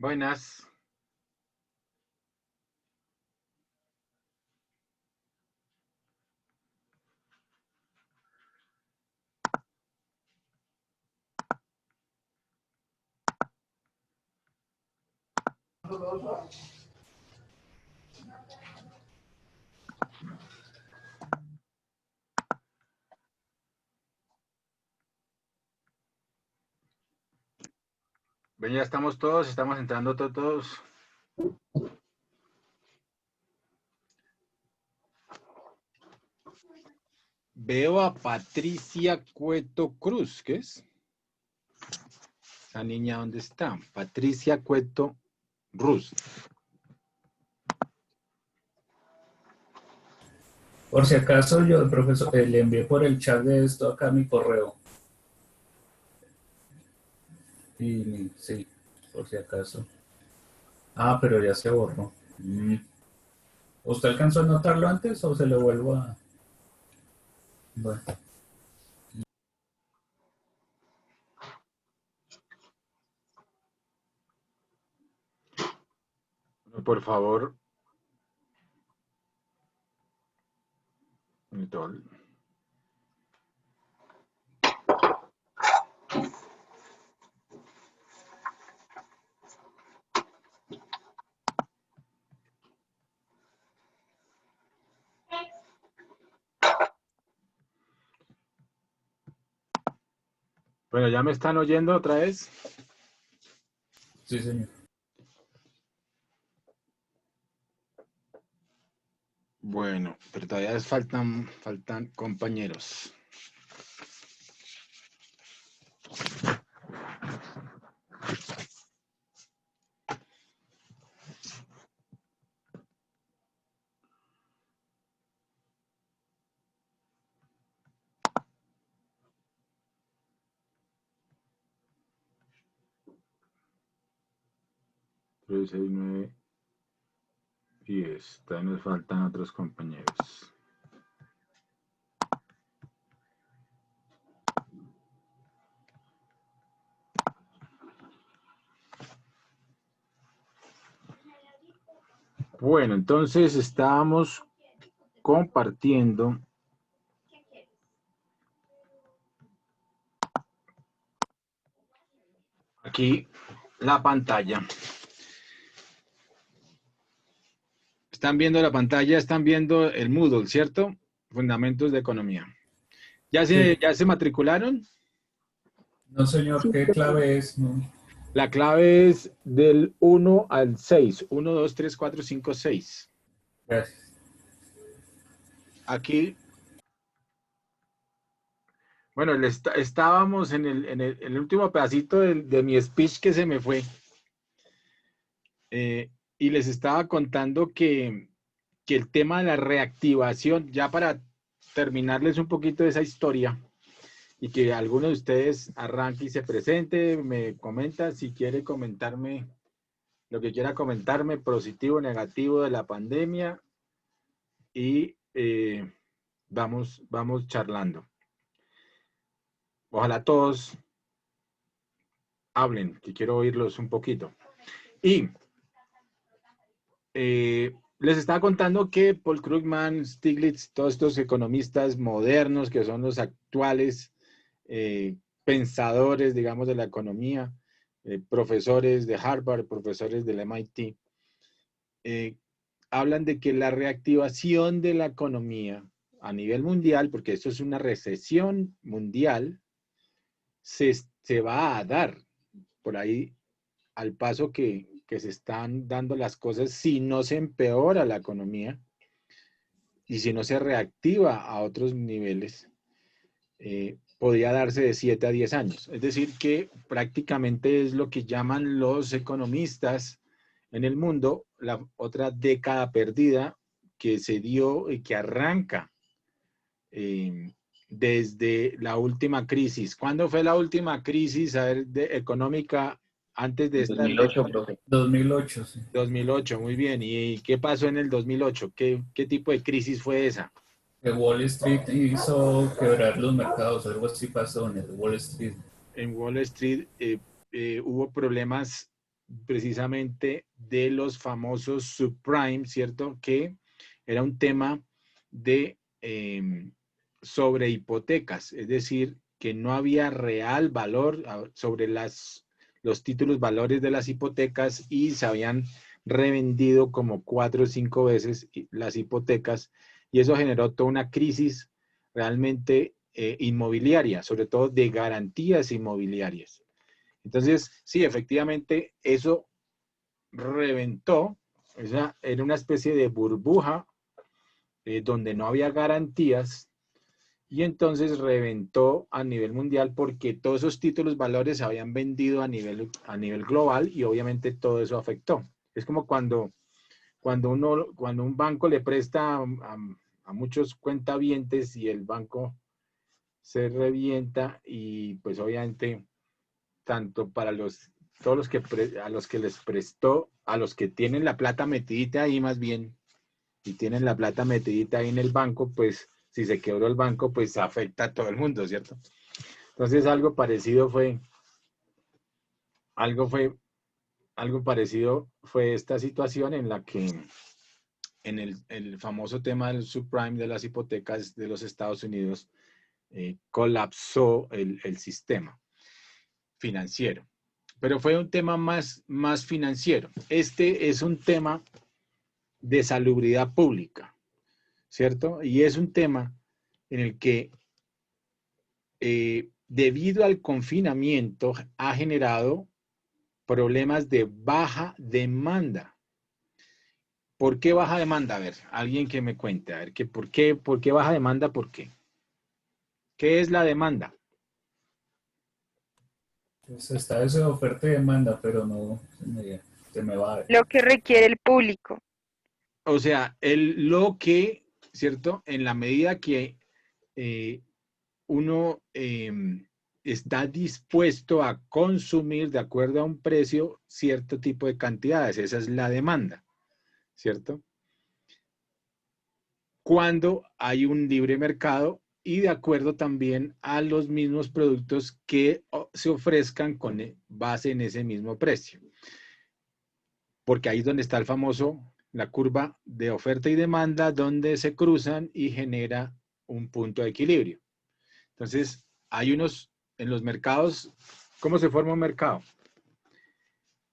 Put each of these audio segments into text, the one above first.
Buenas. Ven, ya estamos todos, estamos entrando todos. Veo a Patricia Cueto Cruz, ¿qué es? Esa niña, ¿dónde está? Patricia Cueto Cruz. Por si acaso yo, profesor, le envié por el chat de esto acá mi correo. Y sí, por si acaso. Ah, pero ya se borró. ¿Usted alcanzó a notarlo antes o se lo vuelvo a...? Bueno, Por favor. Bueno, ¿ya me están oyendo otra vez? sí, señor. Bueno, pero todavía faltan compañeros. Tres, 6, 9, 10. Todavía nos faltan otros compañeros. Bueno, entonces estábamos compartiendo aquí la pantalla. Están viendo la pantalla, están viendo el Moodle, ¿cierto? Fundamentos de Economía. ¿Ya Sí. se matricularon? No, señor, ¿qué clave es? No. La clave es del 1 al 6. 1, 2, 3, 4, 5, 6. Gracias. Aquí, bueno, estábamos en el último pedacito de mi speech que se me fue. Y les estaba contando que el tema de la reactivación, ya para terminarles un poquito de esa historia, y que alguno de ustedes arranque y se presente, me comenta si quiere comentarme lo que quiera comentarme, positivo, negativo de la pandemia, y vamos charlando. Ojalá todos hablen, que quiero oírlos un poquito. Y les estaba contando que Paul Krugman, Stiglitz, todos estos economistas modernos que son los actuales pensadores, digamos, de la economía, profesores de Harvard, profesores del MIT, hablan de que la reactivación de la economía a nivel mundial, porque esto es una recesión mundial, se va a dar por ahí al paso que se están dando las cosas si no se empeora la economía y si no se reactiva a otros niveles. Podría darse de 7 a 10 años. Es decir, que prácticamente es lo que llaman los economistas en el mundo la otra década perdida que se dio y que arranca desde la última crisis. ¿Cuándo fue la última crisis económica antes de esta? 2008, profe. 2008, sí. 2008, muy bien. ¿Y qué pasó en el 2008? ¿Qué tipo de crisis fue esa? Que Wall Street hizo quebrar los mercados, algo así pasó en el Wall Street. En Wall Street hubo problemas precisamente de los famosos subprime, ¿cierto? Que era un tema de sobre hipotecas, es decir, que no había real valor sobre los títulos valores de las hipotecas y se habían revendido como 4 o 5 veces las hipotecas y eso generó toda una crisis realmente inmobiliaria, sobre todo de garantías inmobiliarias. Entonces, sí, efectivamente, eso reventó, era una especie de burbuja donde no había garantías y entonces reventó a nivel mundial porque todos esos títulos valores se habían vendido a nivel global y obviamente todo eso afectó. Es como cuando un banco le presta a muchos cuentavientes y el banco se revienta y pues obviamente tanto para todos los que a los que les prestó, a los que tienen la plata metidita ahí más bien, y tienen la plata metidita ahí en el banco, pues si se quebró el banco, pues afecta a todo el mundo, ¿cierto? Entonces algo parecido algo fue, algo parecido fue esta situación en la que en el famoso tema del subprime de las hipotecas de los Estados Unidos colapsó el sistema financiero. Pero fue un tema más financiero. Este es un tema de salubridad pública, ¿cierto? Y es un tema en el que, debido al confinamiento, ha generado problemas de baja demanda. ¿Por qué baja demanda? A ver, alguien que me cuente, a ver, ¿por qué baja demanda? ¿Por qué? ¿Qué es la demanda? Pues está eso de oferta y demanda, pero no se me va a ver. Lo que requiere el público. O sea, lo que, ¿cierto? En la medida que uno está dispuesto a consumir de acuerdo a un precio cierto tipo de cantidades. Esa es la demanda, ¿cierto? Cuando hay un libre mercado y de acuerdo también a los mismos productos que se ofrezcan con base en ese mismo precio. Porque ahí es donde está la curva de oferta y demanda, donde se cruzan y genera un punto de equilibrio. Entonces, en los mercados, ¿cómo se forma un mercado?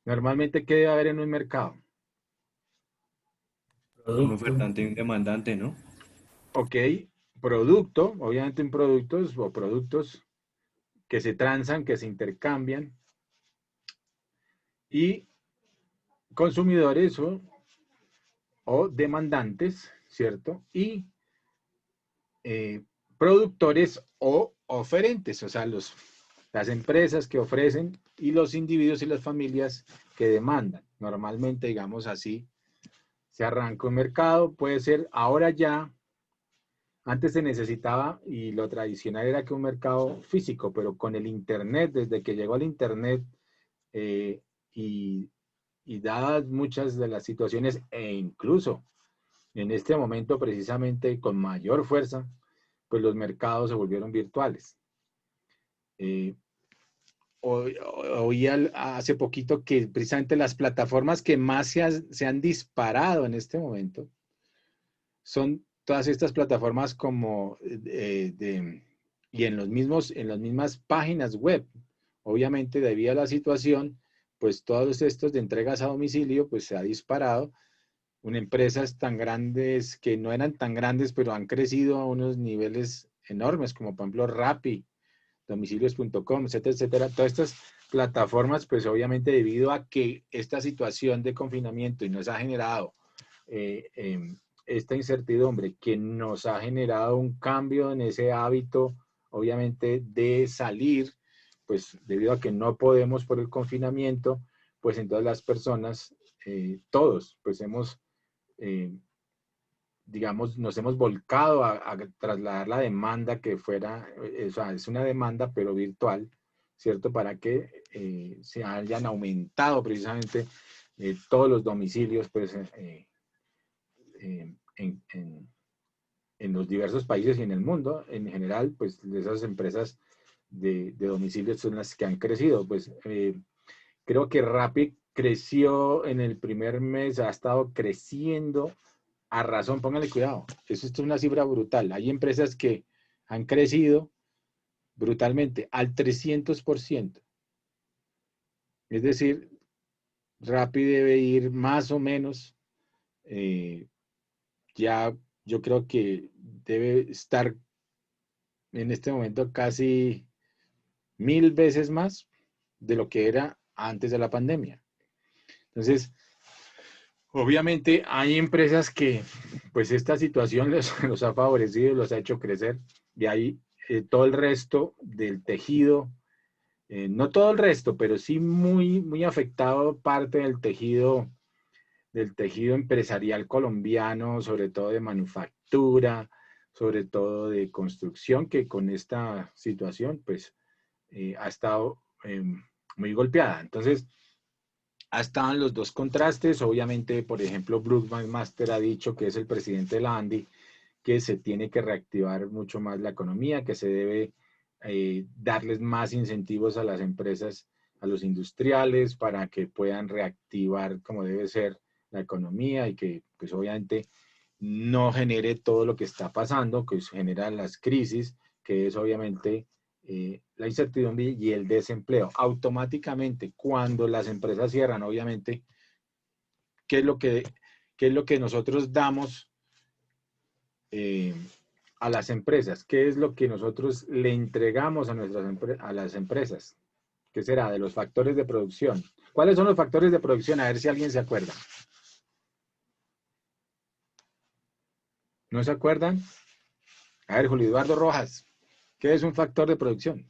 Normalmente, ¿qué debe haber en un mercado? Un Producto. ofertante y un demandante, ¿no? Ok, producto, obviamente en productos o productos que se transan, que se intercambian, y consumidores o demandantes, ¿cierto? Y productores o oferentes, o sea, las empresas que ofrecen y los individuos y las familias que demandan. Normalmente, digamos así, se arranca un mercado, puede ser ahora ya, antes se necesitaba y lo tradicional era que un mercado físico, pero con el Internet, desde que llegó el Internet eh, y, y dadas muchas de las situaciones e incluso en este momento precisamente con mayor fuerza, pues los mercados se volvieron virtuales. Eh, Oí hace poquito que precisamente las plataformas que más se han disparado en este momento son todas estas plataformas como y en las mismas páginas web. Obviamente, debido a la situación, pues todos estos de entregas a domicilio, pues se ha disparado. Empresas tan grandes que no eran tan grandes, pero han crecido a unos niveles enormes, como por ejemplo Rappi, domicilios.com, etcétera, etcétera. Todas estas plataformas, pues obviamente debido a que esta situación de confinamiento y nos ha generado esta incertidumbre que nos ha generado un cambio en ese hábito, obviamente, de salir, pues debido a que no podemos por el confinamiento, pues entonces las personas, todos, pues digamos, nos hemos volcado a trasladar la demanda que fuera, o sea, es una demanda pero virtual, ¿cierto? Para que se hayan aumentado precisamente todos los domicilios, pues, en los diversos países y en el mundo. En general, pues esas empresas de domicilios son las que han crecido. Pues creo que Rappi creció en el primer mes, ha estado creciendo a razón, póngale cuidado, esto es una cifra brutal. Hay empresas que han crecido brutalmente al 300%. Es decir, Rappi debe ir más o menos, ya yo creo que debe estar en este momento casi 1000 veces más de lo que era antes de la pandemia. Entonces, obviamente hay empresas que pues esta situación los ha favorecido, los ha hecho crecer, y ahí todo el resto del tejido, no todo el resto, pero sí muy afectado parte del tejido empresarial colombiano, sobre todo de manufactura, sobre todo de construcción, que con esta situación pues ha estado muy golpeada. Entonces, estaban los dos contrastes. Obviamente, por ejemplo, Bruce McMaster ha dicho, que es el presidente de la ANDI, que se tiene que reactivar mucho más la economía, que se debe darles más incentivos a las empresas, a los industriales, para que puedan reactivar como debe ser la economía y que pues obviamente no genere todo lo que está pasando, que genera las crisis, que es obviamente la incertidumbre y el desempleo. Automáticamente, cuando las empresas cierran, obviamente, ¿qué es lo que nosotros damos eh, a las empresas? ¿Qué es lo que nosotros le entregamos a las empresas? ¿Qué será? De los factores de producción. ¿Cuáles son los factores de producción? A ver si alguien se acuerda. ¿No se acuerdan? A ver, Julio Eduardo Rojas, ¿qué es un factor de producción?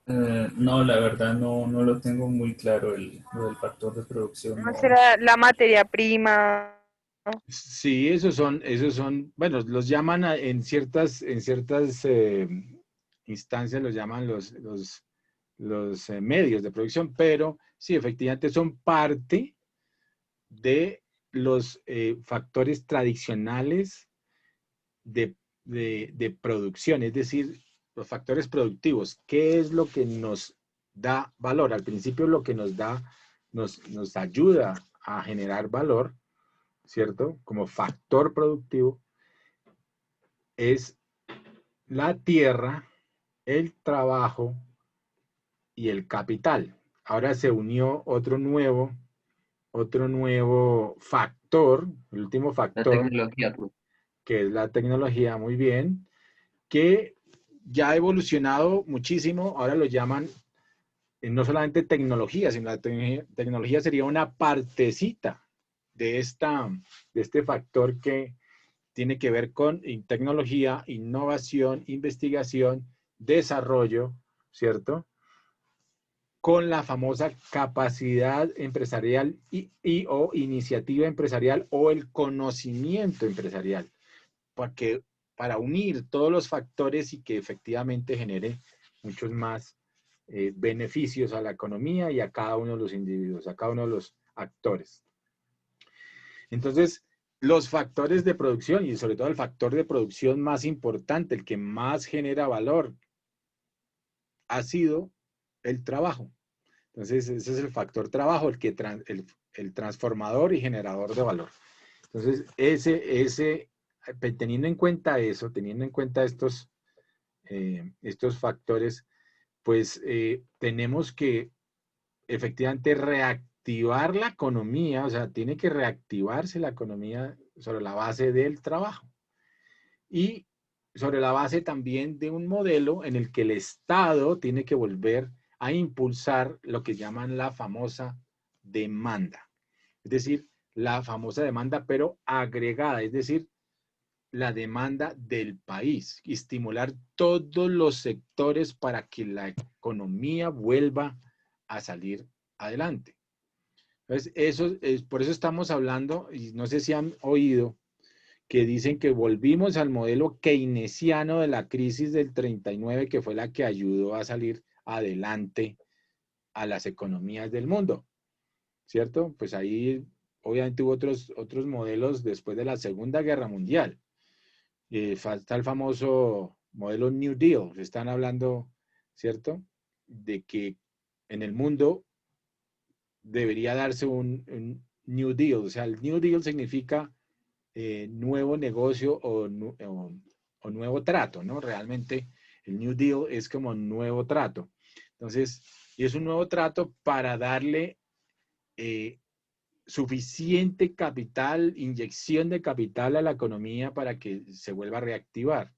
No, la verdad no lo tengo muy claro lo del factor de producción. ¿No No. será la materia prima? Sí, bueno, los llaman en ciertas instancias, los llaman los medios de producción, pero sí, efectivamente son parte de los factores tradicionales de producción, es decir, los factores productivos. ¿Qué es lo que nos da valor? Al principio lo que nos ayuda a generar valor, ¿cierto? Como factor productivo es la tierra, el trabajo y el capital. Ahora se unió otro nuevo factor, el último La factor, tecnología, pues. que es la tecnología, muy bien, que ya ha evolucionado muchísimo. Ahora lo llaman no solamente tecnología, sino la tecnología sería una partecita de este factor que tiene que ver con tecnología, innovación, investigación, desarrollo, ¿cierto? Con la famosa capacidad empresarial o iniciativa empresarial o el conocimiento empresarial, porque para unir todos los factores y que efectivamente genere muchos más beneficios a la economía y a cada uno de los individuos, a cada uno de los actores. Entonces, los factores de producción y sobre todo el factor de producción más importante, el que más genera valor, ha sido el trabajo. Entonces, ese es el factor trabajo, el transformador y generador de valor. Entonces, teniendo en cuenta eso, teniendo en cuenta estos factores, pues tenemos que efectivamente reactivar la economía, o sea, tiene que reactivarse la economía sobre la base del trabajo y sobre la base también de un modelo en el que el Estado tiene que volver a impulsar lo que llaman la famosa demanda. Es decir, la famosa demanda, pero agregada, es decir, la demanda del país, y estimular todos los sectores para que la economía vuelva a salir adelante. Entonces, por eso estamos hablando, y no sé si han oído, que dicen que volvimos al modelo keynesiano de la crisis del 39, que fue la que ayudó a salir adelante a las economías del mundo, ¿cierto? Pues ahí obviamente hubo otros modelos después de la Segunda Guerra Mundial. Está el famoso modelo New Deal, están hablando, ¿cierto? De que en el mundo debería darse un New Deal. O sea, el New Deal significa nuevo negocio o nuevo trato, ¿no? Realmente el New Deal es como nuevo trato. Entonces, y es un nuevo trato para darle suficiente capital, inyección de capital a la economía para que se vuelva a reactivar.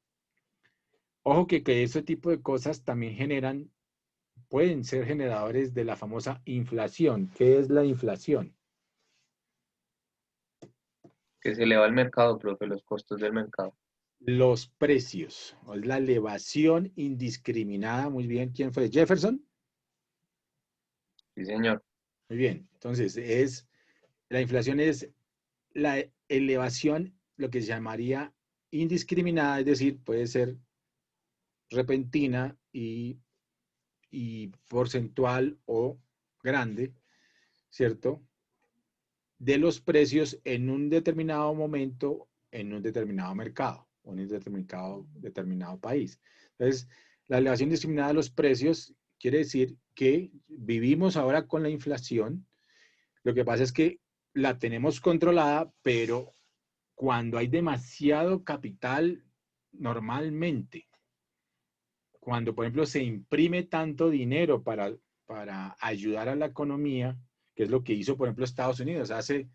Ojo que ese tipo de cosas también pueden ser generadores de la famosa inflación. ¿Qué es la inflación? Que se eleva el mercado, profe, los costos del mercado. Los precios, o es la elevación indiscriminada. Muy bien, ¿quién fue? ¿Jefferson? Sí, señor. Muy bien, entonces la inflación es la elevación, lo que se llamaría indiscriminada, es decir, puede ser repentina y porcentual o grande, ¿cierto? De los precios en un determinado momento, en un determinado mercado, o en un determinado país. Entonces, la elevación indiscriminada de los precios quiere decir que vivimos ahora con la inflación. Lo que pasa es que la tenemos controlada, pero cuando hay demasiado capital, normalmente, cuando, por ejemplo, se imprime tanto dinero para ayudar a la economía, que es lo que hizo, por ejemplo, Estados Unidos. Eso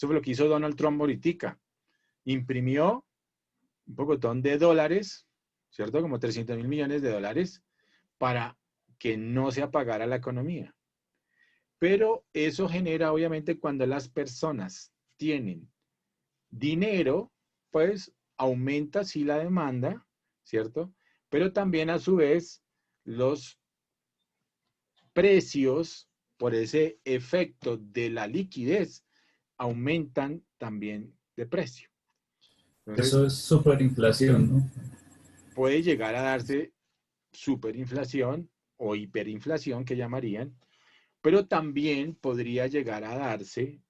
fue lo que hizo Donald Trump ahorita. Imprimió un pocotón de dólares, ¿cierto? Como 300 mil millones de dólares para que no se apagara la economía. Pero eso genera, obviamente, cuando las personas tienen dinero, pues aumenta sí la demanda, ¿cierto? Pero también a su vez los precios, por ese efecto de la liquidez, aumentan también de precio. Entonces, Eso es superinflación, ¿no? puede llegar a darse superinflación o hiperinflación, que llamarían, pero también podría llegar a darse,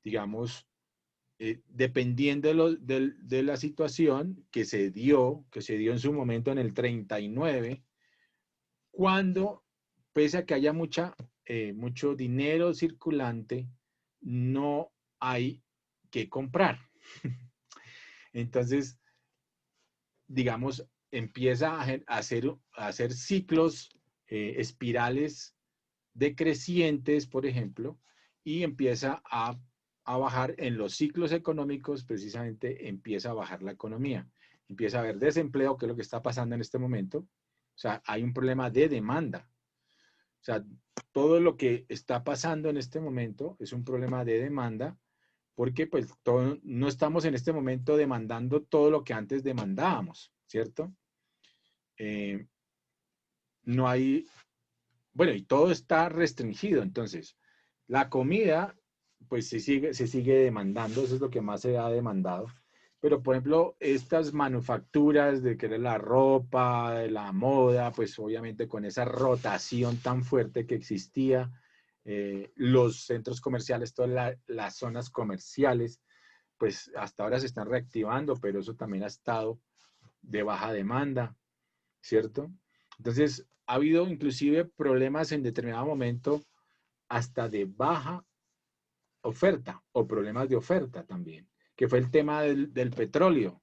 digamos, dependiendo de la situación que se dio en su momento en el 39, cuando, pese a que haya mucho dinero circulante, no hay que comprar. Entonces, digamos, empieza a hacer ciclos, espirales decrecientes, por ejemplo, y empieza a bajar en los ciclos económicos, precisamente empieza a bajar la economía. Empieza a haber desempleo, que es lo que está pasando en este momento. O sea, hay un problema de demanda. O sea, todo lo que está pasando en este momento es un problema de demanda, porque pues no estamos en este momento demandando todo lo que antes demandábamos, ¿cierto? No hay, bueno, y todo está restringido. Entonces, la comida, pues se sigue demandando, eso es lo que más se ha demandado. Pero, por ejemplo, estas manufacturas de que era la ropa, de la moda, pues obviamente con esa rotación tan fuerte que existía, los centros comerciales, todas las zonas comerciales, pues hasta ahora se están reactivando, pero eso también ha estado de baja demanda, ¿cierto? Entonces, ha habido inclusive problemas en determinado momento hasta de baja oferta o problemas de oferta también, que fue el tema del petróleo,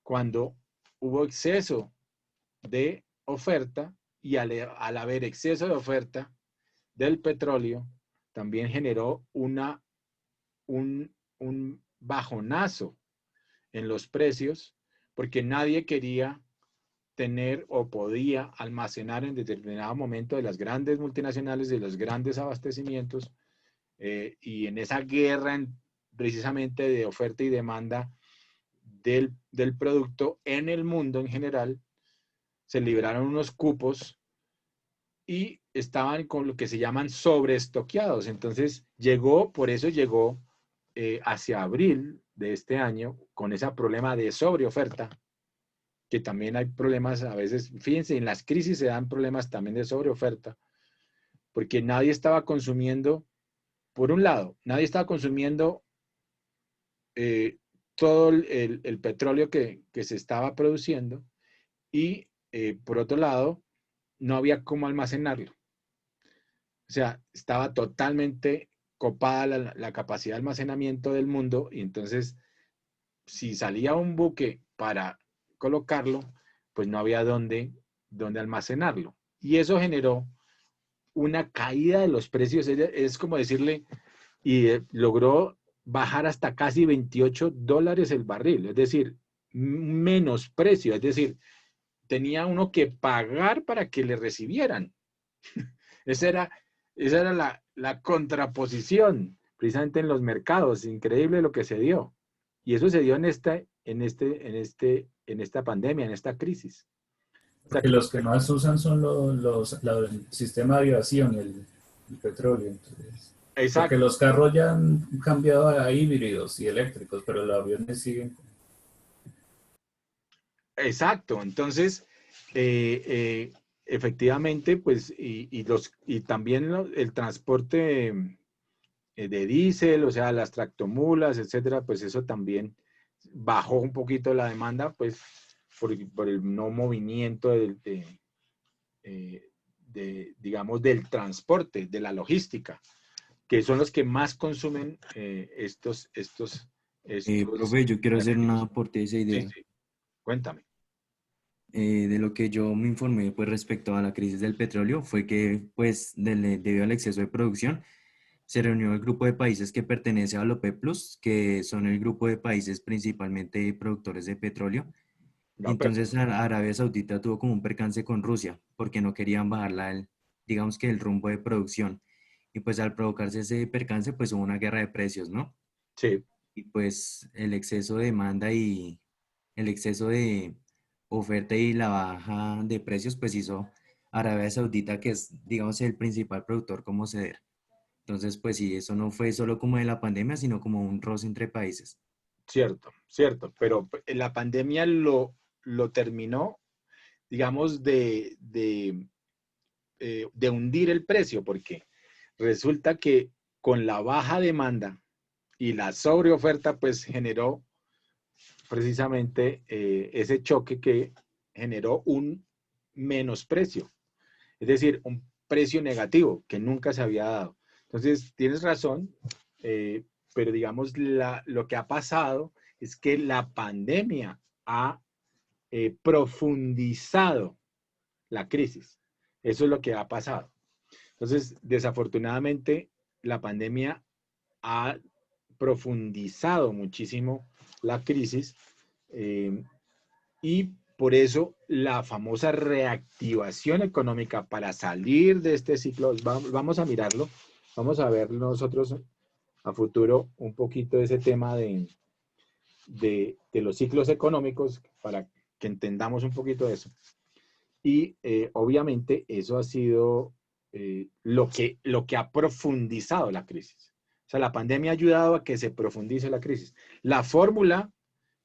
cuando hubo exceso de oferta y al haber exceso de oferta del petróleo, también generó un bajonazo en los precios, porque nadie quería tener o podía almacenar en determinado momento de las grandes multinacionales, de los grandes abastecimientos, y en esa guerra precisamente de oferta y demanda del producto en el mundo en general, se liberaron unos cupos y estaban con lo que se llaman sobreestoqueados. Entonces por eso llegó hacia abril de este año con ese problema de sobreoferta, que también hay problemas a veces, fíjense, en las crisis se dan problemas también de sobreoferta, porque nadie estaba consumiendo, por un lado, nadie estaba consumiendo todo el petróleo que se estaba produciendo y por otro lado, no había cómo almacenarlo. O sea, estaba totalmente copada la capacidad de almacenamiento del mundo y entonces si salía un buque para colocarlo, pues no había dónde almacenarlo. Y eso generó una caída de los precios, es como decirle, y logró bajar hasta casi $28 el barril, es decir, menos precio, es decir, tenía uno que pagar para que le recibieran. Esa era, esa era la contraposición, precisamente en los mercados. Increíble lo que se dio. Y eso se dio en esta pandemia, en esta crisis. O sea Porque que, los que más usan son el sistema de aviación, el petróleo. Entonces, porque exacto, los carros ya han cambiado a híbridos y eléctricos, pero los aviones siguen. exacto. Entonces, efectivamente, pues, y también el transporte de diésel, o sea, las tractomulas, etcétera, pues eso también bajó un poquito la demanda, pues por el no movimiento digamos, del transporte, de la logística, que son los que más consumen estos Profe, yo quiero hacer un reactivos. aporte de esa Sí, idea. sí, cuéntame. De lo que yo me informé pues respecto a la crisis del petróleo fue que pues debido al exceso de producción se reunió el grupo de países que pertenece a la OPEP Plus, que son el grupo de países principalmente productores de petróleo. La Y OPEP. entonces Arabia Saudita tuvo como un percance con Rusia porque no querían bajar digamos que el rumbo de producción. Y pues al provocarse ese percance pues hubo una guerra de precios, ¿no? Sí, Y pues el exceso de demanda y el exceso de oferta y la baja de precios pues hizo a Arabia Saudita, que es digamos el principal productor, como ceder. Entonces pues sí, eso no fue solo como de la pandemia, sino como un roce entre países. cierto, cierto, pero la pandemia lo terminó, digamos, de hundir el precio, porque resulta que con la baja demanda y la sobreoferta, pues generó precisamente ese choque que generó un menosprecio, es decir, un precio negativo que nunca se había dado. Entonces, tienes razón, pero digamos, lo que ha pasado es que la pandemia ha profundizado la crisis. Eso es lo que ha pasado. Entonces, desafortunadamente, la pandemia ha profundizado muchísimo la crisis y por eso la famosa reactivación económica para salir de este ciclo, vamos a mirarlo, vamos a ver nosotros a futuro un poquito ese tema de los ciclos económicos para que entendamos un poquito de eso. Y obviamente eso ha sido lo que ha profundizado la crisis. O sea, la pandemia ha ayudado a que se profundice la crisis. La fórmula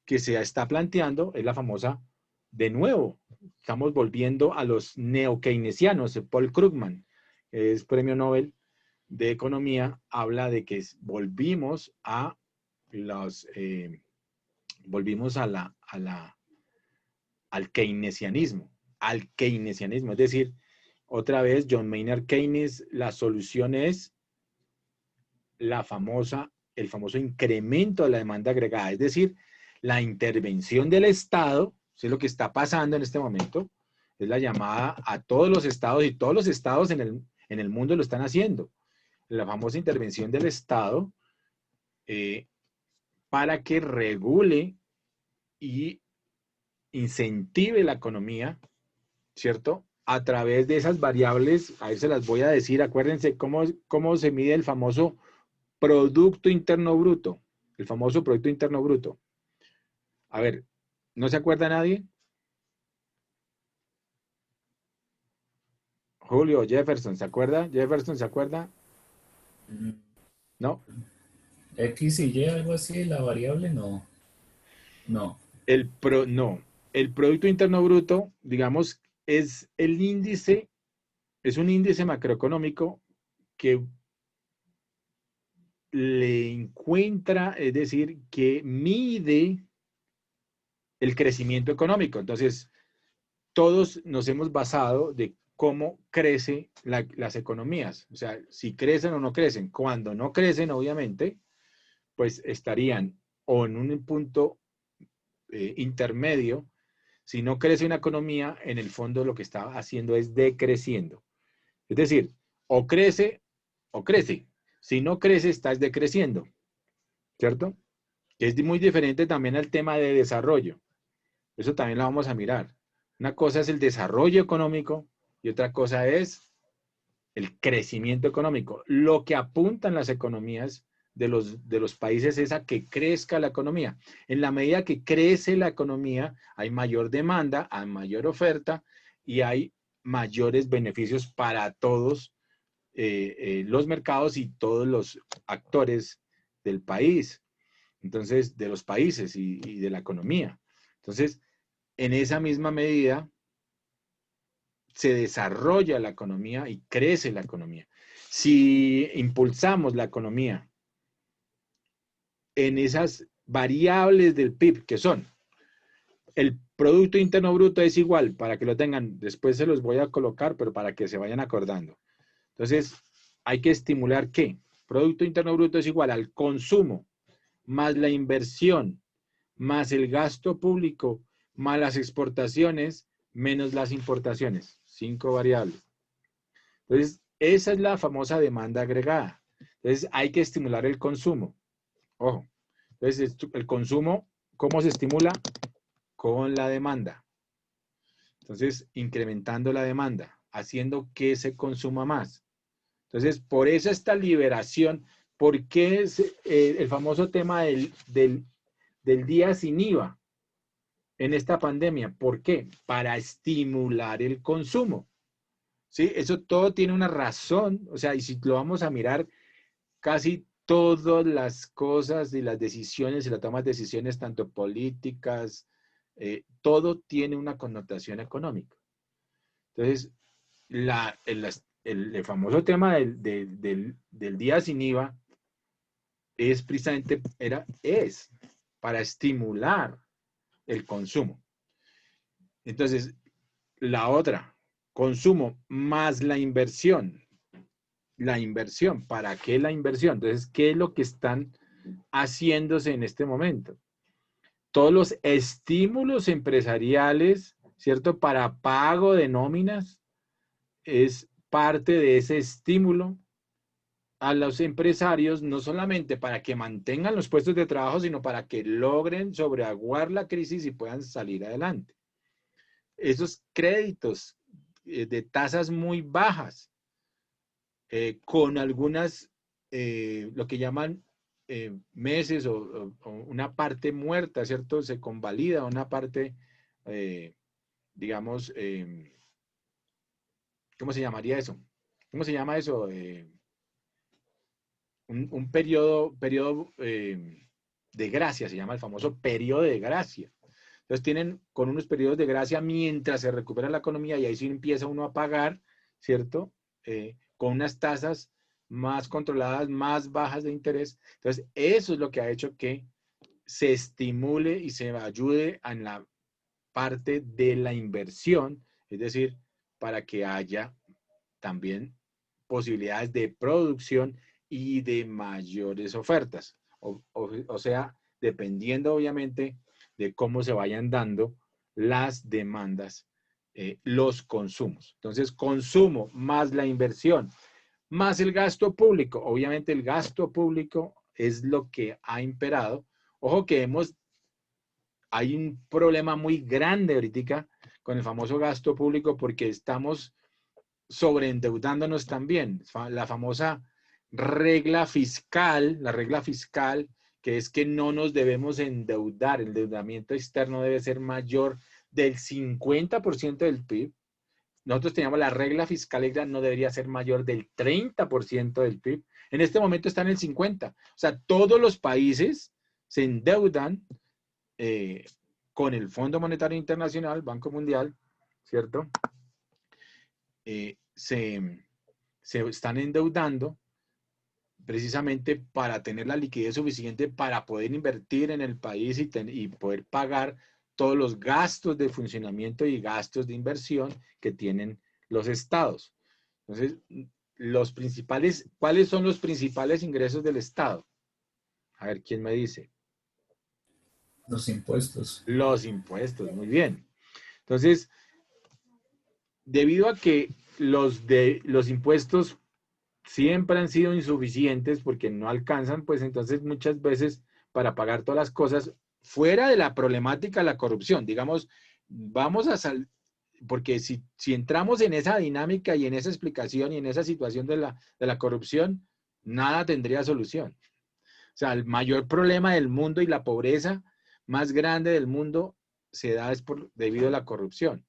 que se está planteando es la famosa, de nuevo, estamos volviendo a los neo-keynesianos. Paul Krugman, que es premio Nobel de Economía, habla de que los, volvimos al keynesianismo. Es decir, otra vez, John Maynard Keynes, la solución es el famoso incremento de la demanda agregada, es decir, la intervención del Estado, eso es lo que está pasando en este momento, es la llamada a todos los estados y todos los estados en el mundo lo están haciendo, la famosa intervención del Estado para que regule y incentive la economía, ¿cierto? A través de esas variables, a ver, se las voy a decir, acuérdense cómo se mide el famoso Producto Interno Bruto, el famoso Producto Interno Bruto. A ver, ¿no se acuerda nadie? Julio, Jefferson, ¿se acuerda? Jefferson, ¿se acuerda? Mm, No. X y Y, algo así, la variable, no. No. No. El Producto Interno Bruto, digamos, es el índice, es un índice macroeconómico que le encuentra, es decir, que mide el crecimiento económico. Entonces, todos nos hemos basado de cómo crecen las economías. O sea, si crecen o no crecen. Cuando no crecen, obviamente, pues estarían o en un punto intermedio. Si no crece una economía, en el fondo lo que está haciendo es decreciendo. Es decir, o crece o crece. Si no crece, estás decreciendo, ¿cierto? Que es muy diferente también al tema de desarrollo. Eso también lo vamos a mirar. Una cosa es el desarrollo económico y otra cosa es el crecimiento económico. Lo que apuntan las economías de los países es a que crezca la economía. En la medida que crece la economía, hay mayor demanda, hay mayor oferta y hay mayores beneficios para todos los mercados y todos los actores del país. Entonces, de los países y de la economía. Entonces, en esa misma medida, se desarrolla la economía y crece la economía. Si impulsamos la economía en esas variables del PIB, que son el Producto Interno Bruto es igual, para que lo tengan, después se los voy a colocar, pero para que se vayan acordando. Entonces, hay que estimular ¿qué? Producto Interno Bruto es igual al consumo, más la inversión, más el gasto público, más las exportaciones, menos las importaciones. 5 variables. Entonces, esa es la famosa demanda agregada. Entonces, hay que estimular el consumo. Ojo. Entonces, el consumo, ¿cómo se estimula? Con la demanda. Entonces, incrementando la demanda, haciendo que se consuma más. Entonces, por eso esta liberación, ¿por qué es, el famoso tema del día sin IVA en esta pandemia? ¿Por qué? Para estimular el consumo. ¿Sí? Eso todo tiene una razón, o sea, y si lo vamos a mirar, casi todas las cosas y las decisiones y la toma de decisiones, tanto políticas, todo tiene una connotación económica. Entonces, el famoso tema del día sin IVA es precisamente, es para estimular el consumo. Entonces, la otra, consumo más la inversión. La inversión, ¿para qué la inversión? Entonces, ¿qué es lo que están haciéndose en este momento? Todos los estímulos empresariales, ¿cierto? Para pago de nóminas, es parte de ese estímulo a los empresarios, no solamente para que mantengan los puestos de trabajo, sino para que logren sobreaguar la crisis y puedan salir adelante. Esos créditos de tasas muy bajas, con algunas, lo que llaman meses o una parte muerta, ¿cierto? Se convalida una parte, digamos, ¿cómo se llamaría eso? ¿Cómo se llama eso? Un periodo de gracia, se llama el famoso periodo de gracia. Entonces tienen con unos periodos de gracia mientras se recupera la economía y ahí sí empieza uno a pagar, ¿cierto? Con unas tasas más controladas, más bajas de interés. Entonces, eso es lo que ha hecho que se estimule y se ayude en la parte de la inversión, es decir, para que haya también posibilidades de producción y de mayores ofertas. O sea, dependiendo obviamente de cómo se vayan dando las demandas, los consumos. Entonces, consumo más la inversión, más el gasto público. Obviamente el gasto público es lo que ha imperado. Ojo que hay un problema muy grande ahorita con el famoso gasto público porque estamos sobreendeudándonos también. La famosa regla fiscal, que es que no nos debemos endeudar. El endeudamiento externo debe ser mayor del 50% del PIB. Nosotros teníamos la regla fiscal, no debería ser mayor del 30% del PIB. En este momento está en el 50%. O sea, todos los países se endeudan con el Fondo Monetario Internacional, Banco Mundial, ¿cierto? Se están endeudando precisamente para tener la liquidez suficiente para poder invertir en el país y poder pagar todos los gastos de funcionamiento y gastos de inversión que tienen los estados. Entonces, ¿cuáles son los principales ingresos del Estado? A ver, ¿quién me dice? Los impuestos. Los impuestos, muy bien. Entonces, debido a que los impuestos siempre han sido insuficientes porque no alcanzan, pues entonces muchas veces para pagar todas las cosas, fuera de la problemática de la corrupción, digamos, porque si entramos en esa dinámica y en esa explicación y en esa situación de la corrupción, nada tendría solución. O sea, el mayor problema del mundo y la pobreza más grande del mundo se da debido a la corrupción.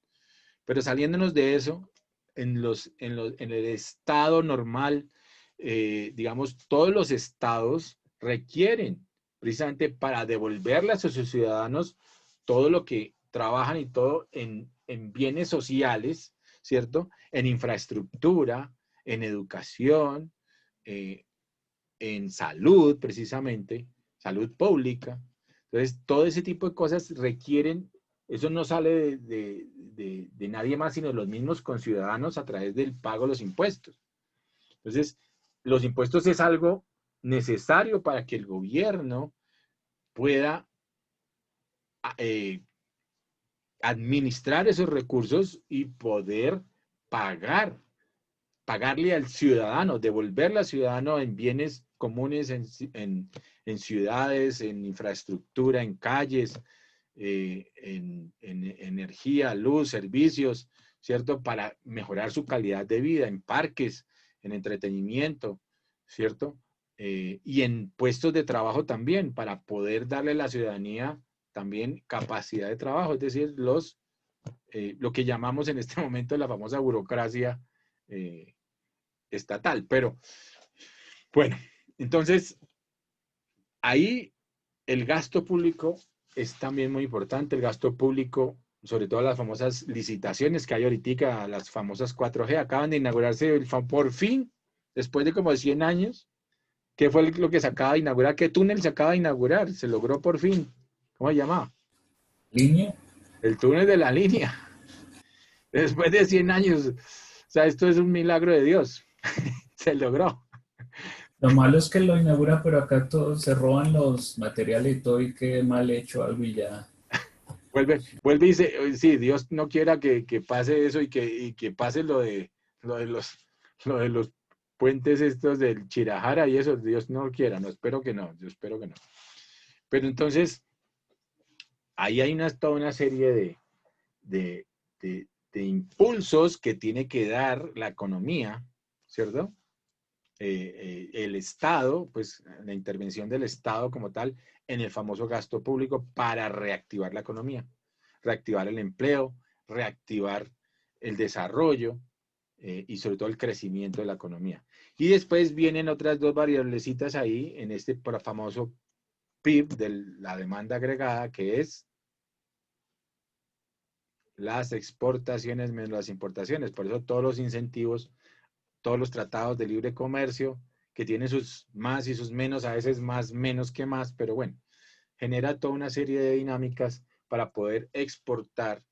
Pero saliéndonos de eso, en el estado normal, digamos, todos los estados requieren precisamente para devolverle a sus ciudadanos todo lo que trabajan y todo en bienes sociales, ¿cierto? En infraestructura, en educación, en salud, precisamente, salud pública. Entonces, todo ese tipo de cosas requieren, eso no sale de nadie más, sino de los mismos conciudadanos a través del pago de los impuestos. Entonces, los impuestos es algo necesario para que el gobierno pueda administrar esos recursos y poder pagarle al ciudadano, devolverle al ciudadano en bienes comunes, en ciudades, en infraestructura, en calles, en energía, luz, servicios, ¿cierto? Para mejorar su calidad de vida, en parques, en entretenimiento, ¿cierto? Y en puestos de trabajo también, para poder darle a la ciudadanía también capacidad de trabajo, es decir, lo que llamamos en este momento la famosa burocracia estatal. Pero, bueno, entonces, ahí el gasto público es también muy importante, el gasto público, sobre todo las famosas licitaciones que hay ahorita, las famosas 4G, acaban de inaugurarse por fin, después de como 100 años. ¿Qué fue lo que se acaba de inaugurar? ¿Qué túnel se acaba de inaugurar? Se logró por fin. ¿Cómo se llama? ¿Línea? El túnel de la línea. Después de 100 años. O sea, esto es un milagro de Dios. Se logró. Lo malo es que lo inaugura, pero acá todos se roban los materiales y todo y que mal hecho algo y ya. Vuelve y dice, sí, Dios no quiera que pase eso y que pase lo de los puentes estos del Chirajara y eso, Dios no quiera, no, espero que no, yo espero que no. Pero entonces, ahí hay toda una serie de impulsos que tiene que dar la economía, ¿cierto? El Estado, pues la intervención del Estado como tal en el famoso gasto público para reactivar la economía, reactivar el empleo, reactivar el desarrollo y sobre todo el crecimiento de la economía. Y después vienen otras dos variablecitas ahí en este famoso PIB de la demanda agregada, que es las exportaciones menos las importaciones. Por eso todos los incentivos, todos los tratados de libre comercio, que tienen sus más y sus menos, a veces más menos que más, pero bueno, genera toda una serie de dinámicas para poder exportar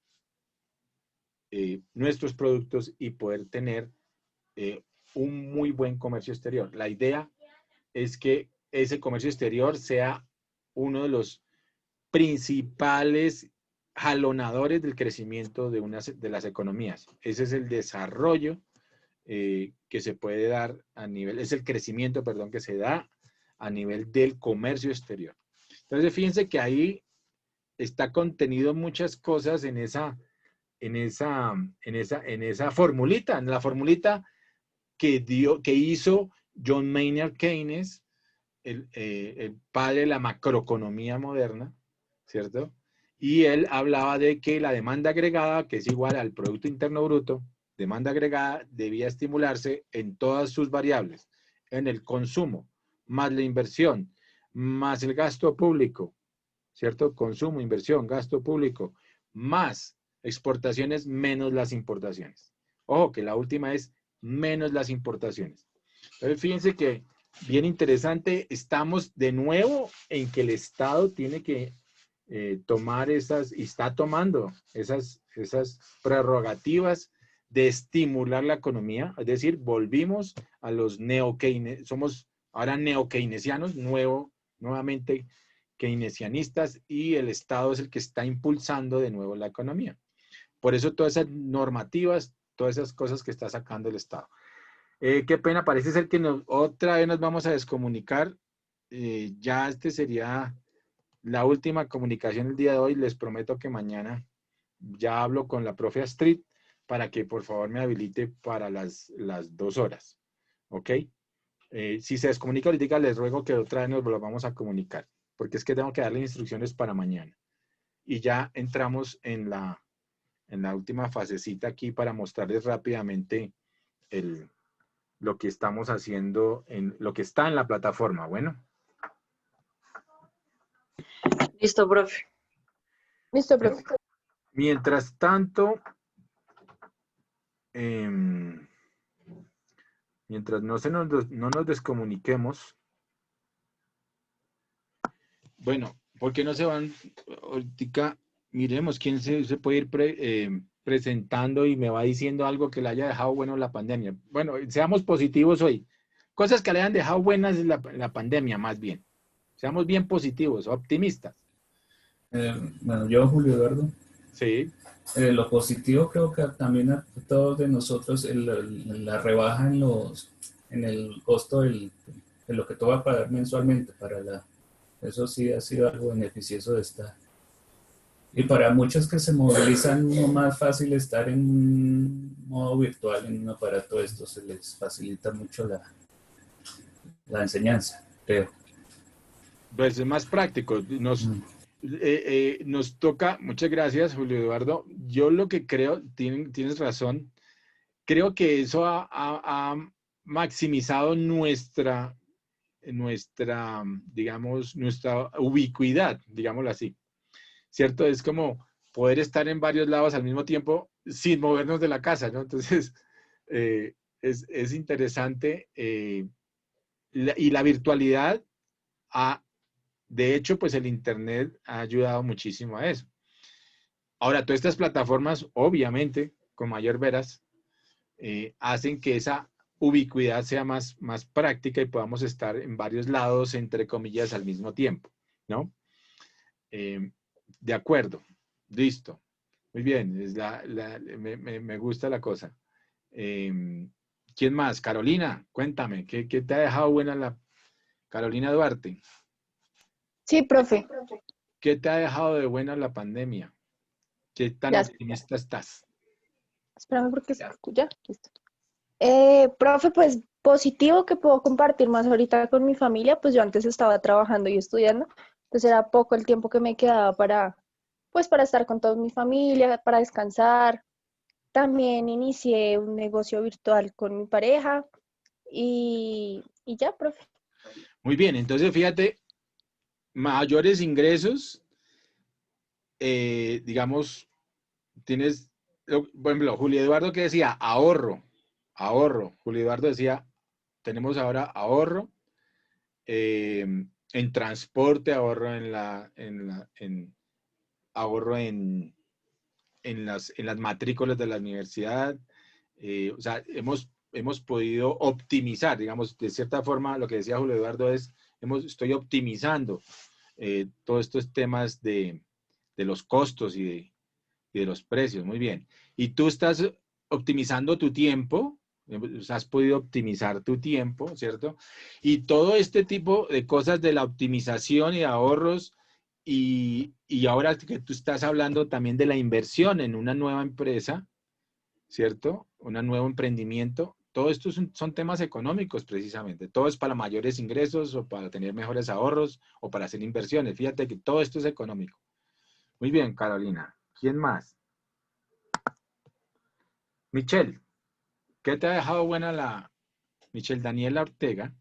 nuestros productos y poder tener un muy buen comercio exterior. La idea es que ese comercio exterior sea uno de los principales jalonadores del crecimiento de las economías. Ese es el desarrollo que se puede dar a nivel, es el crecimiento, perdón, que se da a nivel del comercio exterior. Entonces, fíjense que ahí está contenido muchas cosas en esa formulita, en la formulita que hizo John Maynard Keynes, el padre de la macroeconomía moderna, ¿cierto? Y él hablaba de que la demanda agregada, que es igual al Producto Interno Bruto, demanda agregada debía estimularse en todas sus variables, en el consumo, más la inversión, más el gasto público, ¿cierto? Consumo, inversión, gasto público, más exportaciones menos las importaciones. Ojo, que la última es menos las importaciones. Entonces, fíjense que bien interesante, estamos de nuevo en que el Estado tiene que tomar y está tomando esas prerrogativas de estimular la economía, es decir, volvimos a los somos ahora neokeynesianos, nuevamente keynesianistas, y el Estado es el que está impulsando de nuevo la economía. Por eso todas esas normativas, todas esas cosas que está sacando el Estado. Qué pena, parece ser que otra vez nos vamos a descomunicar. Ya sería la última comunicación el día de hoy. Les prometo que mañana ya hablo con la profe Astrid para que por favor me habilite para las 2 horas. ¿Ok? Si se descomunica ahorita, les ruego que otra vez nos volvamos a comunicar, porque es que tengo que darle instrucciones para mañana. Y ya entramos en la última fasecita aquí para mostrarles rápidamente lo que estamos haciendo, lo que está en la plataforma. Bueno. Listo, profe. Listo, profe. Mientras tanto, mientras no nos descomuniquemos, bueno, ¿por qué no se van ahorita? Miremos quién se puede ir presentando y me va diciendo algo que le haya dejado bueno la pandemia. Bueno, seamos positivos hoy. Cosas que le hayan dejado buenas la pandemia, más bien. Seamos bien positivos, optimistas. Bueno, yo, Julio Eduardo. Sí. Lo positivo creo que también a todos de nosotros, la rebaja en el costo de lo que tú vas a pagar mensualmente eso sí ha sido algo beneficioso de estar. Y para muchos que se movilizan, no más fácil estar en modo virtual en un aparato de esto, se les facilita mucho la enseñanza, creo. Pues es más práctico. Nos toca, muchas gracias, Julio Eduardo. Yo lo que creo, tienes razón, creo que eso ha maximizado digamos, nuestra ubicuidad, digámoslo así. ¿Cierto? Es como poder estar en varios lados al mismo tiempo sin movernos de la casa, ¿no? Entonces, es interesante. Y la virtualidad de hecho, pues el Internet ha ayudado muchísimo a eso. Ahora, todas estas plataformas, obviamente, con mayor veras, hacen que esa ubicuidad sea más práctica y podamos estar en varios lados, entre comillas, al mismo tiempo, ¿no? De acuerdo, listo. Muy bien, me gusta la cosa. ¿Quién más? Carolina, cuéntame, ¿qué te ha dejado buena Carolina Duarte? Sí, profe. ¿Qué te ha dejado de buena la pandemia? ¿Qué tan Ya, optimista estás? espérame porque se escucha. Listo. Profe, pues positivo que puedo compartir más ahorita con mi familia, pues yo antes estaba trabajando y estudiando, entonces era poco el tiempo que me quedaba para estar con toda mi familia, para descansar. También inicié un negocio virtual con mi pareja y ya, profe. Muy bien, entonces fíjate, mayores ingresos, digamos, por ejemplo, Julio Eduardo que decía ahorro. Julio Eduardo decía, tenemos ahora ahorro en transporte, ahorro ahorro en las matrículas de la universidad. O sea, hemos podido optimizar, digamos, de cierta forma, lo que decía Julio Eduardo es, estoy optimizando todos estos temas de los costos y de los precios. Muy bien. Y tú estás optimizando tu tiempo, has podido optimizar tu tiempo, ¿cierto? Y todo este tipo de cosas de la optimización y ahorros, y ahora que tú estás hablando también de la inversión en una nueva empresa, ¿cierto? Un nuevo emprendimiento. Todo esto son temas económicos precisamente. Todo es para mayores ingresos o para tener mejores ahorros o para hacer inversiones. Fíjate que todo esto es económico. Muy bien, Carolina. ¿Quién más? Michelle. ¿Qué te ha dejado buena Michelle Daniela Ortega?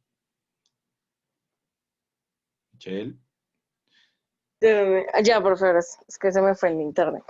Michelle. Ya, profe, es que se me fue el internet.